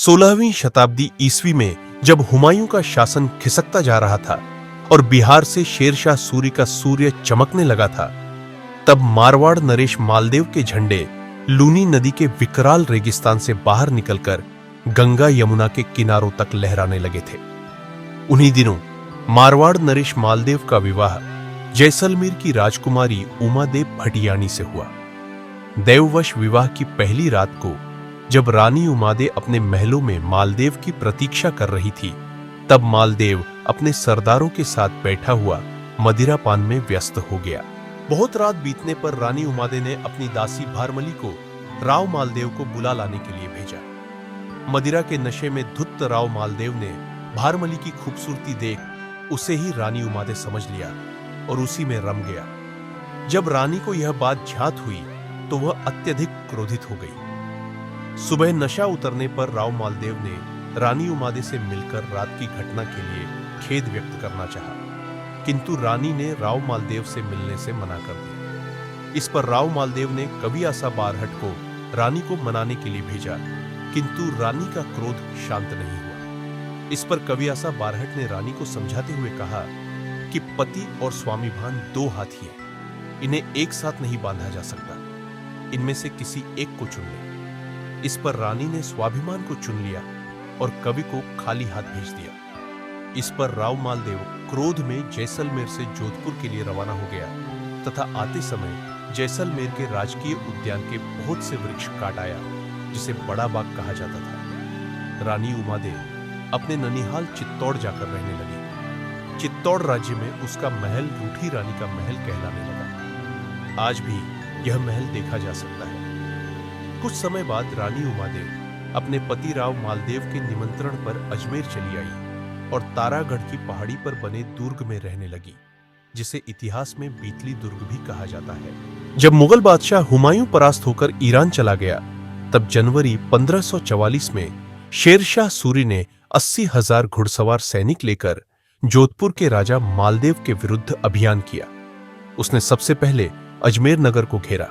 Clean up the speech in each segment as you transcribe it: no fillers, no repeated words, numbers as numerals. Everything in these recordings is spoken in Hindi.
16वीं शताब्दी ईस्वी में जब हुमायूं का शासन खिसकता जा रहा था और बिहार से शेरशाह सूरी का सूर्य चमकने लगा था, तब मारवाड़ नरेश मालदेव के झंडे लूनी नदी के विकराल रेगिस्तान से बाहर निकलकर गंगा यमुना के किनारों तक लहराने लगे थे। उन्हीं दिनों मारवाड़ नरेश मालदेव का विवाह जैसलमेर की राजकुमारी उमादेव भटियाणी से हुआ। देववश विवाह की पहली रात को जब रानी उमादेव अपने महलों में मालदेव की प्रतीक्षा कर रही थी, तब मालदेव अपने सरदारों के साथ बैठा हुआ मदिरा पान में व्यस्त हो गया। बहुत रात बीतने पर रानी उमादेव ने अपनी दासी भारमली को राव मालदेव को बुला लाने के लिए भेजा। मदिरा के नशे में धुत राव मालदेव ने भारमली की खूबसूरती देख उसे ही रानी उमादेव समझ लिया और उसी में रम गया। जब रानी को यह बात ज्ञात हुई तो वह अत्यधिक क्रोधित हो गई। सुबह नशा उतरने पर राव मालदेव ने रानी उमादेव से मिलकर रात की घटना के लिए खेद व्यक्त करना चाहा, किंतु रानी ने राव मालदेव से मिलने से मना कर दिया। इस पर राव मालदेव ने कवि आसा बारहट को रानी को मनाने के लिए भेजा, किंतु रानी का क्रोध शांत नहीं हुआ। इस पर कवि आसा बारहट ने रानी को समझाते हुए कहा कि पति और स्वामीभान दो हाथी हैं, इन्हें एक साथ नहीं बांधा जा सकता, इनमें से किसी एक को चुन ले। इस पर रानी ने स्वाभिमान को चुन लिया और कवि को खाली हाथ भेज दिया। इस पर राव मालदेव क्रोध में जैसलमेर से जोधपुर के लिए रवाना हो गया तथा आते समय जैसलमेर के राजकीय उद्यान के बहुत से वृक्ष काट आया, जिसे बड़ा बाग कहा जाता था। रानी उमादेव अपने ननिहाल चित्तौड़ जाकर रहने लगी। चित्तौड़ राज्य में उसका महल रूठी रानी का महल कहलाने लगा। आज भी यह महल देखा जा सकता है। कुछ समय बाद रानी उमादेव अपने पति राव मालदेव के निमंत्रण पर अजमेर चली आई और तारागढ़ की पहाड़ी पर बने दुर्ग में रहने लगी, जिसे इतिहास में बीतली दुर्ग भी कहा जाता है। जब मुगल बादशाह हुमायूं परास्त होकर ईरान चला गया, तब जनवरी 1544 में शेरशाह सूरी ने 80,000 घुड़सवार सैनिक लेकर जोधपुर के राजा मालदेव के विरुद्ध अभियान किया। उसने सबसे पहले अजमेर नगर को घेरा।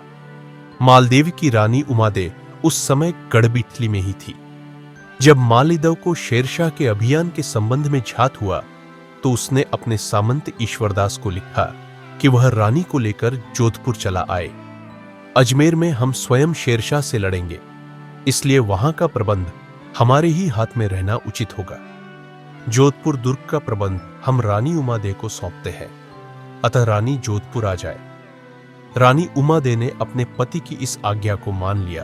मालदेव की रानी उमादेव उस समय गढ़बिठली में ही थी। जब मालिदव को शेरशाह के अभियान के संबंध में ज्ञात हुआ, तो उसने अपने सामंत ईश्वरदास को लिखा कि वह रानी को लेकर जोधपुर चला आए। अजमेर में हम स्वयं शेरशाह से लड़ेंगे, इसलिए वहां का प्रबंध हमारे ही हाथ में रहना उचित होगा। जोधपुर दुर्ग का प्रबंध हम रानी उमादेव को सौंपते हैं, अतः रानी जोधपुर आ जाए। रानी उमादेव ने अपने पति की इस आज्ञा को मान लिया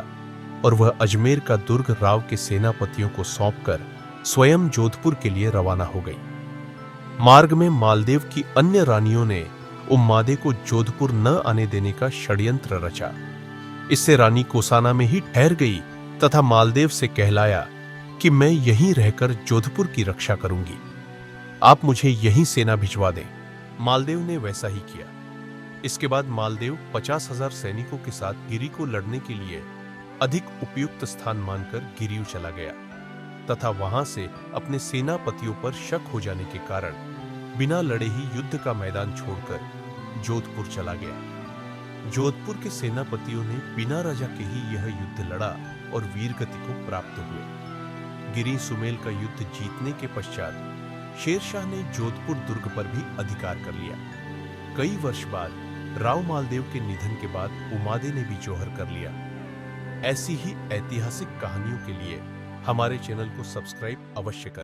और वह अजमेर का दुर्ग राव के सेनापतियों को सौंपकर स्वयं जोधपुर के लिए रवाना हो गई। मार्ग में मालदेव की अन्य रानियों ने उमादेव को जोधपुर न आने देने का षड्यंत्र रचा। इससे रानी कोसाना में ही ठहर गई तथा मालदेव से कहलाया कि मैं यहीं रहकर जोधपुर की रक्षा करूंगी, आप मुझे यहीं सेना भिजवा दें। मालदेव ने वैसा ही किया। इसके बाद मालदेव 50,000 सैनिकों के साथ गिरी को लड़ने के लिए अधिक उपयुक्त स्थान मानकर गिरियू चला गया तथा वहां से अपने सेनापतियों पर शक हो जाने के कारण बिना लड़े ही युद्ध का मैदान छोड़कर जोधपुर चला गया। जोधपुर के सेनापतियों ने बिना राजा के ही यह युद्ध लड़ा और वीरगति को प्राप्त हुए। गिरी सुमेल का युद्ध जीतने के पश्चात शेरशाह ने जोधपुर दुर्ग पर भी अधिकार कर लिया। कई वर्ष बाद राव मालदेव के निधन के बाद उमादेव ने भी जौहर कर लिया। ऐसी ही ऐतिहासिक कहानियों के लिए हमारे चैनल को सब्सक्राइब अवश्य करें।